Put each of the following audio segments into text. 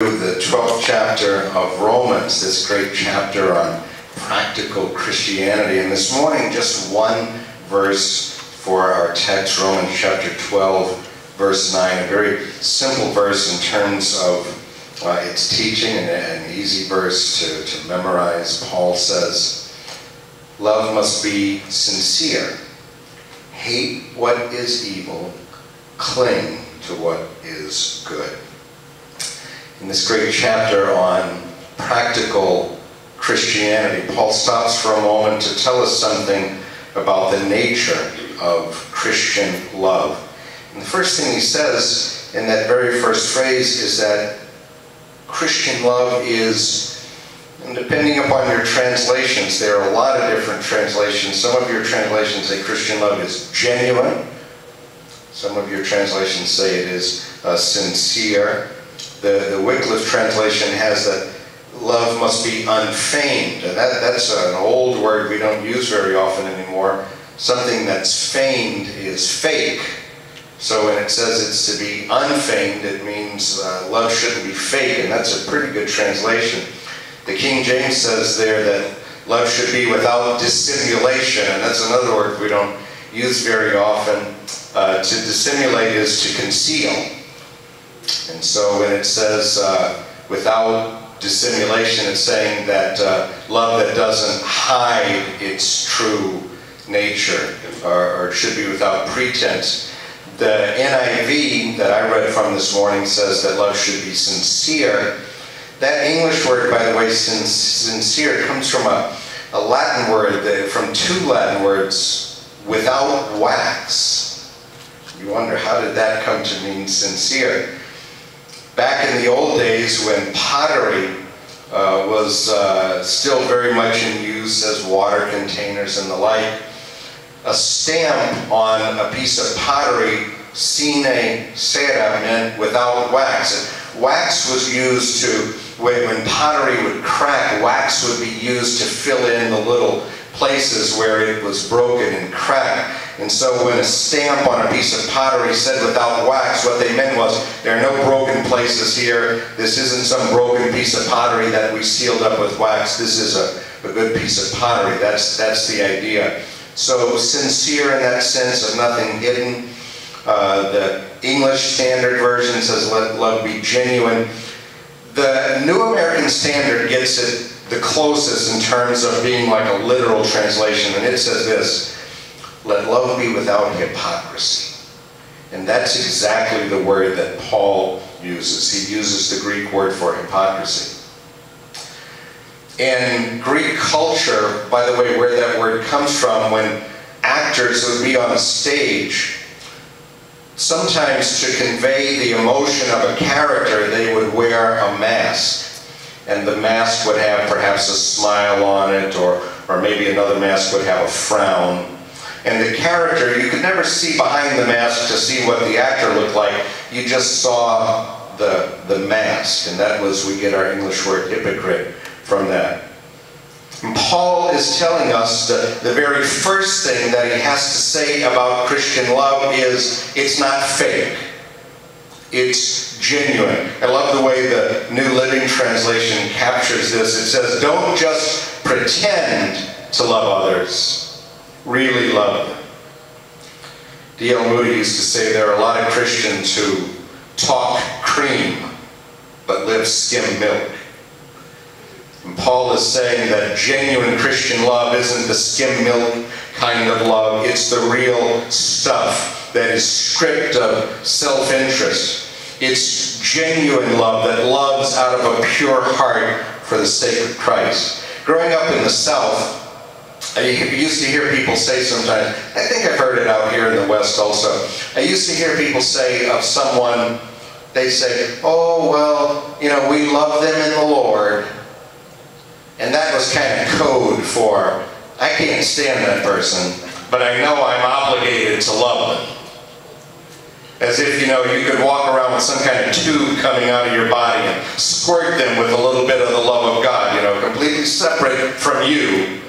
through the 12th chapter of Romans, this great chapter on practical Christianity. And this morning, just one verse for our text, Romans chapter 12, verse 9. A very simple verse in terms of its teaching, and an easy verse to memorize. Paul says, "Love must be sincere. Hate what is evil. Cling to what is good." In this great chapter on practical Christianity, Paul stops for a moment to tell us something about the nature of Christian love. And the first thing he says in that very first phrase is that Christian love is, and depending upon your translations, there are a lot of different translations. Some of your translations say Christian love is genuine. Some of your translations say it is sincere. The Wycliffe translation has that love must be unfeigned, and that's an old word we don't use very often anymore. Something that's feigned is fake. So when it says it's to be unfeigned, it means love shouldn't be fake, and that's a pretty good translation. The King James says there that love should be without dissimulation, and that's another word we don't use very often. To dissimulate is to conceal. And so when it says without dissimulation, it's saying that love that doesn't hide its true nature, or should be without pretense. The NIV that I read from this morning says that love should be sincere. That English word, by the way, sincere, comes from a Latin word, from two Latin words, without wax. You wonder, how did that come to mean sincere? Back in the old days, when pottery was still very much in use as water containers and the like, a stamp on a piece of pottery, sine cera, meant without wax. And wax was used to, when pottery would crack, wax would be used to fill in the little places where it was broken and cracked. And so when a stamp on a piece of pottery said without wax, what they meant was, there are no broken places here. This isn't some broken piece of pottery that we sealed up with wax. This is a good piece of pottery. That's the idea. So sincere in that sense of nothing hidden. The English Standard Version says let love be genuine. The New American Standard gets it the closest in terms of being like a literal translation, and it says this: let love be without hypocrisy. And that's exactly the word that Paul uses. He uses the Greek word for hypocrisy. In Greek culture, by the way, where that word comes from, when actors would be on a stage, sometimes to convey the emotion of a character, they would wear a mask. And the mask would have perhaps a smile on it, or maybe another mask would have a frown. And the character, you could never see behind the mask to see what the actor looked like. You just saw the mask, and that was, we get our English word hypocrite from that. And Paul is telling us that the very first thing that he has to say about Christian love is it's not fake. It's genuine. I love the way the New Living Translation captures this. It says, don't just pretend to love others, really love them. D.L. Moody used to say there are a lot of Christians who talk cream but live skim milk. And Paul is saying that genuine Christian love isn't the skim milk kind of love. It's the real stuff that is stripped of self-interest. It's genuine love that loves out of a pure heart for the sake of Christ. Growing up in the South, I used to hear people say sometimes, I think I've heard it out here in the West also, I used to hear people say of someone, they say, oh, well, you know, we love them in the Lord. And that was kind of code for, I can't stand that person, but I know I'm obligated to love them. As if, you know, you could walk around with some kind of tube coming out of your body and squirt them with a little bit of the love of God, you know, completely separate from you.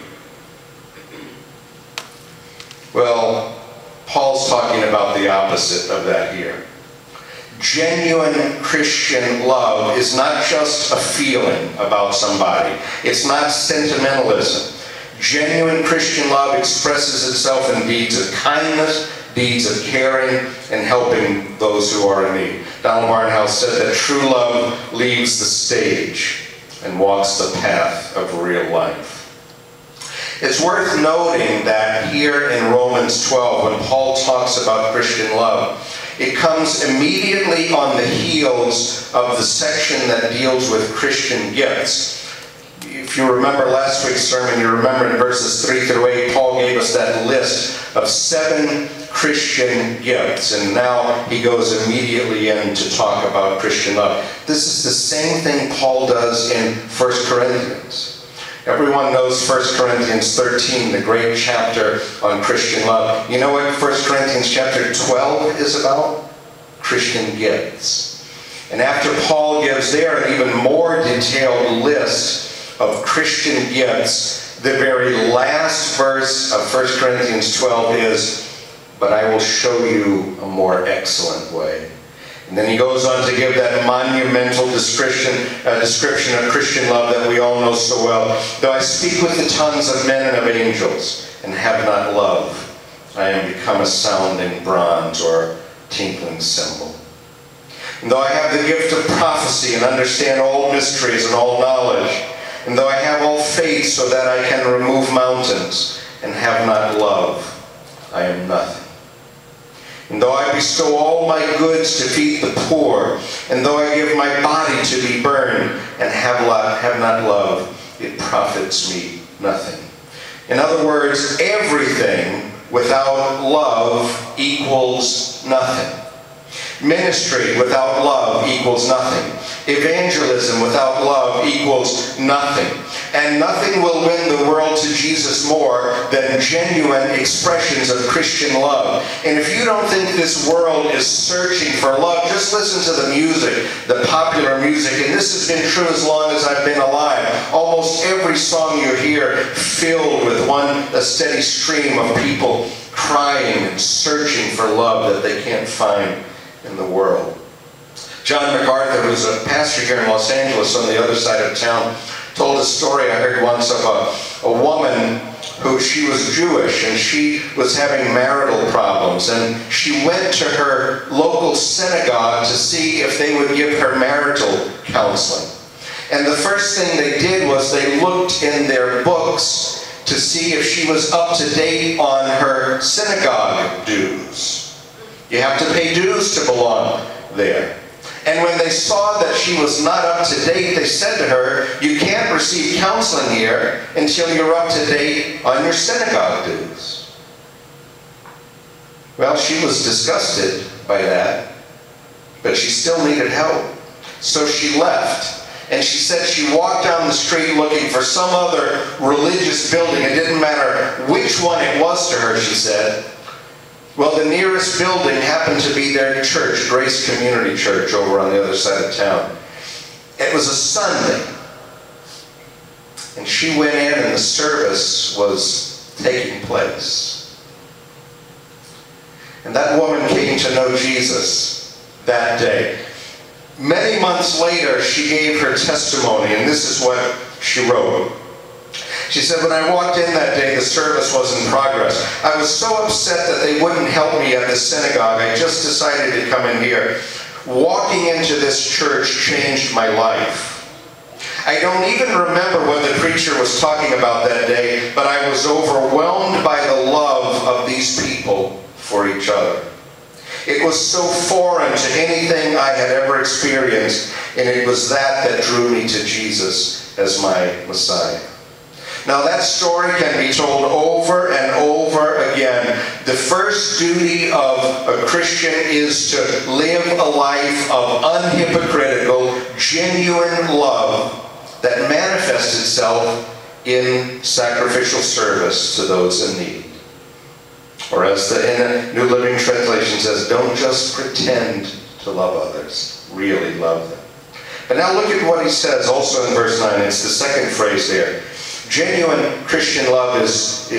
Well, Paul's talking about the opposite of that here. Genuine Christian love is not just a feeling about somebody. It's not sentimentalism. Genuine Christian love expresses itself in deeds of kindness, deeds of caring, and helping those who are in need. Donald Barnhouse said that true love leaves the stage and walks the path of real life. It's worth noting that here in Romans 12, when Paul talks about Christian love, it comes immediately on the heels of the section that deals with Christian gifts. If you remember last week's sermon, you remember in verses 3 through 8, Paul gave us that list of 7 Christian gifts, and now he goes immediately in to talk about Christian love. This is the same thing Paul does in 1 Corinthians. Everyone knows 1 Corinthians 13, the great chapter on Christian love. You know what 1 Corinthians chapter 12 is about? Christian gifts. And after Paul gives there an even more detailed list of Christian gifts, the very last verse of 1 Corinthians 12 is, "But I will show you a more excellent way." And then he goes on to give that monumental description of Christian love that we all know so well. "Though I speak with the tongues of men and of angels, and have not love, I am become a sounding bronze or tinkling cymbal. And though I have the gift of prophecy and understand all mysteries and all knowledge, and though I have all faith so that I can remove mountains, and have not love, I am nothing. And though I bestow all my goods to feed the poor, and though I give my body to be burned, and have not love, it profits me nothing." In other words, everything without love equals nothing. Ministry without love equals nothing. Evangelism without love equals nothing. And nothing will win the world to Jesus more than genuine expressions of Christian love. And if you don't think this world is searching for love, just listen to the music, the popular music. And this has been true as long as I've been alive. Almost every song you hear filled with a steady stream of people crying and searching for love that they can't find in the world. John MacArthur, who's a pastor here in Los Angeles on the other side of town, told a story I heard once of a woman who, she was Jewish, and she was having marital problems, and she went to her local synagogue to see if they would give her marital counseling. And the first thing they did was they looked in their books to see if she was up to date on her synagogue dues. You have to pay dues to belong there. And when they saw that she was not up to date, they said to her, "You can't receive counseling here until you're up to date on your synagogue dues." Well, she was disgusted by that, but she still needed help. So she left. And she said she walked down the street looking for some other religious building. It didn't matter which one it was to her, she said. Well, the nearest building happened to be their church, Grace Community Church, over on the other side of town. It was a Sunday. And she went in and the service was taking place. And that woman came to know Jesus that day. Many months later, she gave her testimony, and this is what she wrote. She said, "When I walked in that day, the service was in progress. I was so upset that they wouldn't help me at the synagogue. I just decided to come in here. Walking into this church changed my life. I don't even remember what the preacher was talking about that day, but I was overwhelmed by the love of these people for each other. It was so foreign to anything I had ever experienced, and it was that drew me to Jesus as my Messiah." Now that story can be told over and over again. The first duty of a Christian is to live a life of unhypocritical, genuine love that manifests itself in sacrificial service to those in need. Or as the New Living Translation says, don't just pretend to love others, really love them. But now look at what he says also in verse 9. It's the second phrase there. Genuine Christian love is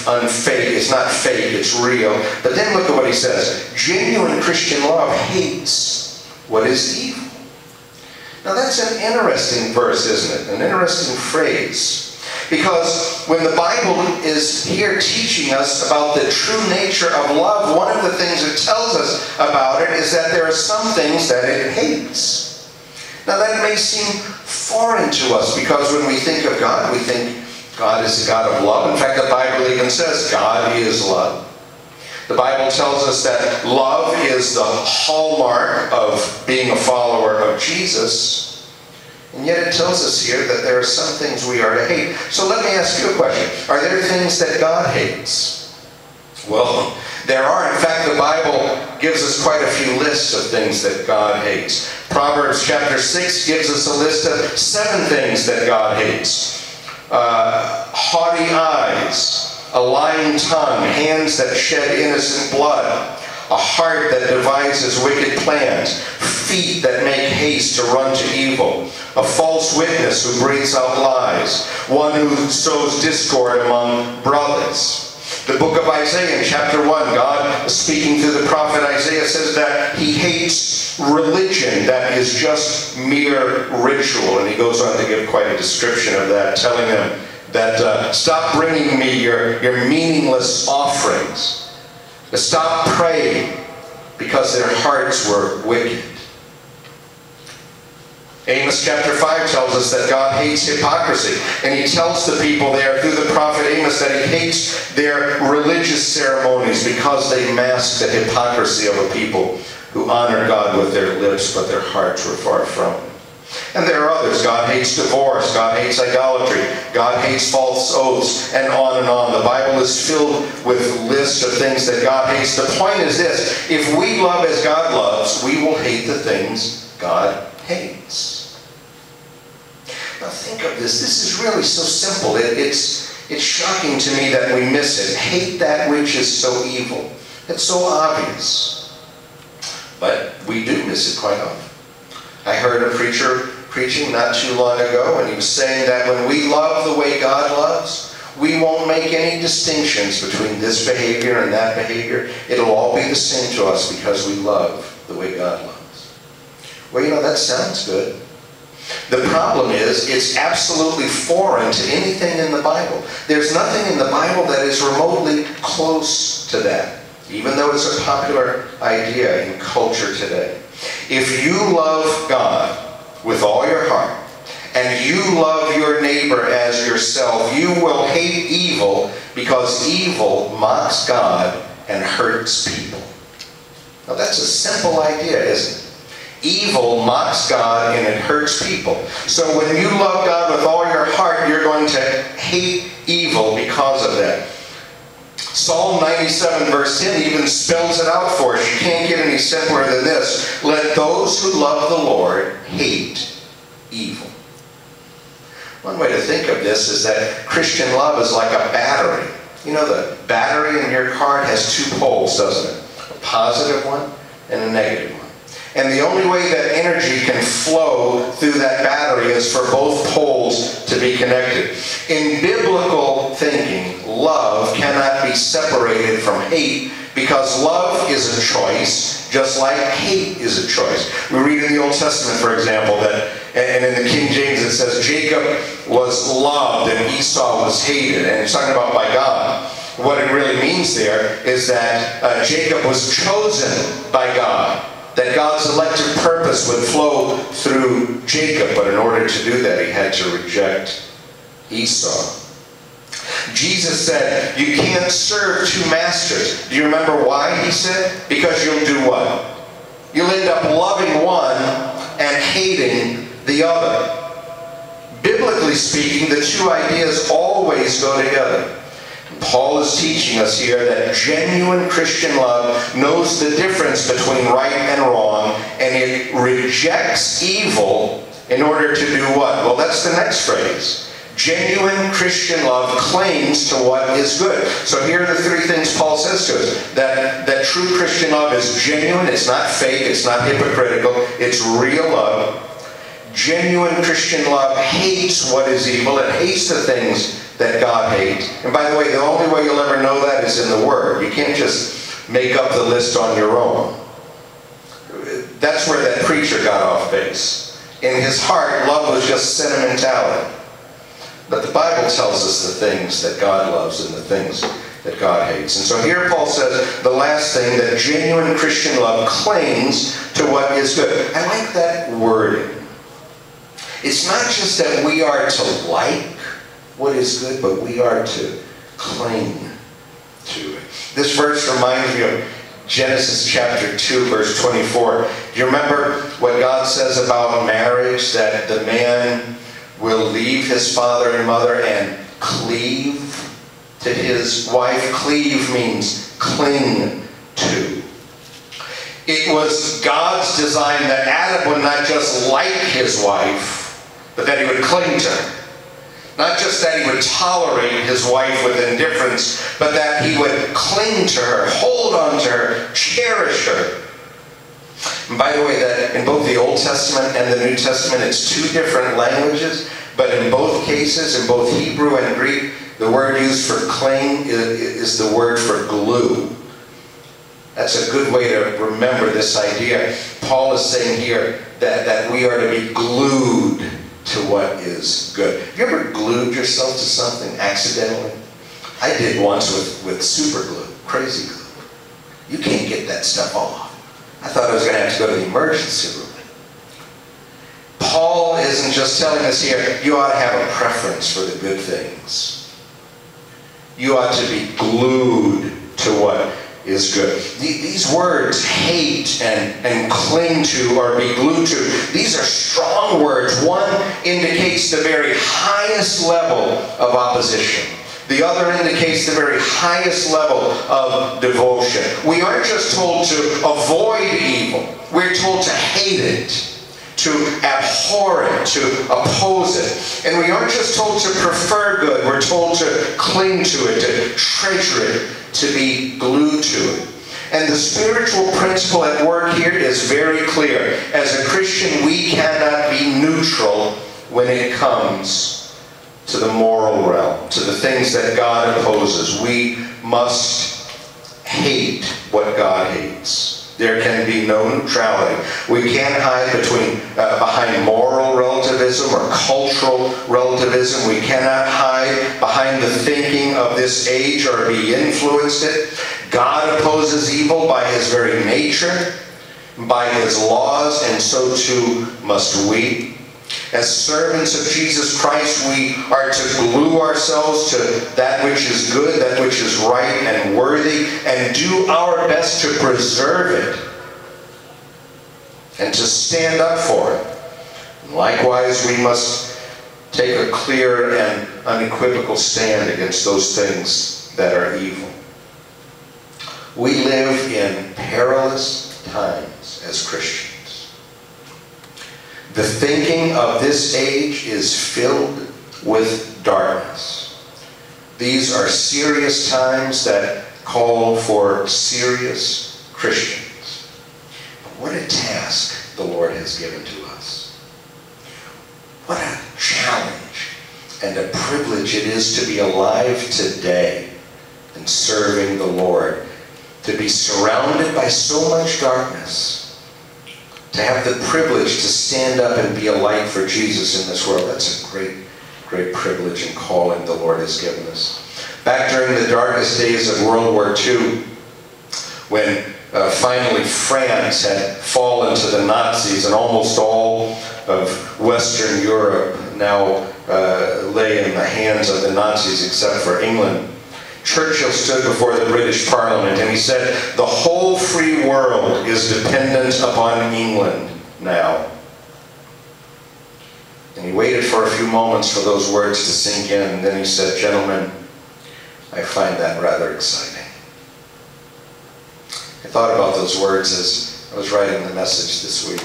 unfake. It's not fake, it's real. But then look at what he says. Genuine Christian love hates what is evil. Now that's an interesting verse, isn't it? An interesting phrase. Because when the Bible is here teaching us about the true nature of love, one of the things it tells us about it is that there are some things that it hates. Now that may seem foreign to us, because when we think of God, we think God is a God of love. In fact, the Bible even says God is love. The Bible tells us that love is the hallmark of being a follower of Jesus. And yet it tells us here that there are some things we are to hate. So let me ask you a question. Are there things that God hates? Well, there are. In fact, the Bible gives us quite a few lists of things that God hates. Proverbs chapter 6 gives us a list of 7 things that God hates. Haughty eyes, a lying tongue, hands that shed innocent blood, a heart that devises wicked plans, feet that make haste to run to evil, a false witness who breathes out lies, one who sows discord among brothers. The book of Isaiah in chapter 1, God speaking through the prophet Isaiah says that he hates religion that is just mere ritual. And he goes on to give quite a description of that, telling them that stop bringing me your meaningless offerings. Stop praying, because their hearts were wicked. Amos chapter 5 tells us that God hates hypocrisy. And he tells the people there through the prophet Amos that he hates their religious ceremonies because they mask the hypocrisy of a people who honor God with their lips, but their hearts were far from him. And there are others. God hates divorce. God hates idolatry. God hates false oaths, and on and on. The Bible is filled with lists of things that God hates. The point is this: if we love as God loves, we will hate the things God hates. Now think of this. This is really so simple. It's shocking to me that we miss it. Hate that which is so evil. It's so obvious. But we do miss it quite often. I heard a preacher preaching not too long ago, and he was saying that when we love the way God loves, we won't make any distinctions between this behavior and that behavior. It'll all be the same to us because we love the way God loves. Well, you know, that sounds good. The problem is, it's absolutely foreign to anything in the Bible. There's nothing in the Bible that is remotely close to that, even though it's a popular idea in culture today. If you love God with all your heart, and you love your neighbor as yourself, you will hate evil, because evil mocks God and hurts people. Now that's a simple idea, isn't it? Evil mocks God and it hurts people. So when you love God with all your heart, you're going to hate evil because of that. Psalm 97 verse 10 even spells it out for us. You can't get any simpler than this. Let those who love the Lord hate evil. One way to think of this is that Christian love is like a battery. You know, the battery in your car has 2 poles, doesn't it? A positive one and a negative one. And the only way that energy can flow through that battery is for both poles to be connected. In biblical thinking, love cannot be separated from hate, because love is a choice, just like hate is a choice. We read in the Old Testament, for example, that, and in the King James it says, Jacob was loved and Esau was hated. And it's talking about by God. What it really means there is that Jacob was chosen by God. That God's elective purpose would flow through Jacob, but in order to do that, he had to reject Esau. Jesus said, you can't serve 2 masters. Do you remember why he said? Because you'll do what? You'll end up loving one and hating the other. Biblically speaking, the 2 ideas always go together. Paul is teaching us here that genuine Christian love knows the difference between right and wrong, and it rejects evil in order to do what? Well, that's the next phrase. Genuine Christian love clings to what is good. So here are the 3 things Paul says to us. That true Christian love is genuine, it's not fake, it's not hypocritical, it's real love. Genuine Christian love hates what is evil. It hates the things that God hates. And by the way, the only way you'll ever know that is in the Word. You can't just make up the list on your own. That's where that preacher got off base. In his heart, love was just sentimentality. But the Bible tells us the things that God loves and the things that God hates. And so here Paul says the last thing, that genuine Christian love clings to what is good. I like that wording. It's not just that we are to like what is good, but we are to cling to it. This verse reminds me of Genesis chapter 2, verse 24. Do you remember what God says about marriage? That the man will leave his father and mother and cleave to his wife. Cleave means cling to. It was God's design that Adam would not just like his wife, but that he would cling to her. Not just that he would tolerate his wife with indifference, but that he would cling to her, hold on to her, cherish her. And by the way, that in both the Old Testament and the New Testament, it's two different languages, but in both cases, in both Hebrew and Greek, the word used for cling is the word for glue. That's a good way to remember this idea. Paul is saying here that we are to be glued to what is good. Have you ever glued yourself to something accidentally? I did once with super glue, crazy glue. You can't get that stuff off. I thought I was going to have to go to the emergency room. Paul isn't just telling us here, you ought to have a preference for the good things. You ought to be glued to what is good. These words, hate and cling to or be glued to, these are strong words. One indicates the very highest level of opposition. The other indicates the very highest level of devotion. We aren't just told to avoid evil. We're told to hate it, to abhor it, to oppose it. And we aren't just told to prefer good. We're told to cling to it, to treasure it, to be glued to it. And the spiritual principle at work here is very clear. As a Christian, we cannot be neutral when it comes to the moral realm, to the things that God opposes. We must hate what God hates. There can be no neutrality. We can't hide behind moral relativism or cultural relativism. We cannot hide behind the thinking of this age or be influenced it. God opposes evil by his very nature, by his laws, and so too must we. As servants of Jesus Christ, we are to glue ourselves to that which is good, that which is right and worthy, and do our best to preserve it and to stand up for it. Likewise, we must take a clear and unequivocal stand against those things that are evil. We live in perilous times as Christians. The thinking of this age is filled with darkness. These are serious times that call for serious Christians. But what a task the Lord has given to us. What a challenge and a privilege it is to be alive today and serving the Lord. To be surrounded by so much darkness. To have the privilege to stand up and be a light for Jesus in this world. That's a great, great privilege and calling the Lord has given us. Back during the darkest days of World War II, when finally France had fallen to the Nazis and almost all of Western Europe now lay in the hands of the Nazis except for England, Churchill stood before the British Parliament and he said, the whole free world is dependent upon England now. And he waited for a few moments for those words to sink in, and then he said, gentlemen, I find that rather exciting. I thought about those words as I was writing the message this week.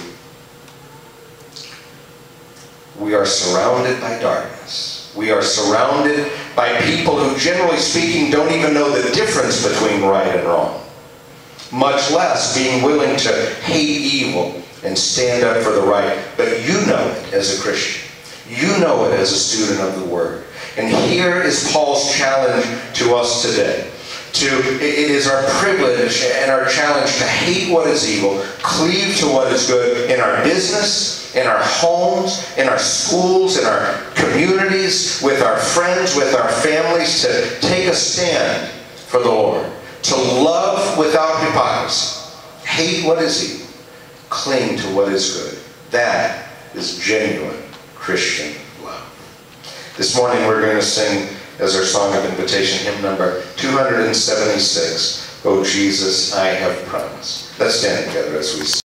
We are surrounded by darkness. We are surrounded by people who, generally speaking, don't even know the difference between right and wrong. Much less being willing to hate evil and stand up for the right. But you know it as a Christian. You know it as a student of the Word. And here is Paul's challenge to us today. It is our privilege and our challenge to hate what is evil, cleave to what is good in our business, in our homes, in our schools, in our communities, with our friends, with our families, to take a stand for the Lord, to love without hypocrisy, hate what is evil, cling to what is good. That is genuine Christian love. This morning we're going to sing as our song of invitation, hymn number 276, "O Jesus, I have promised." Let's stand together as we sing.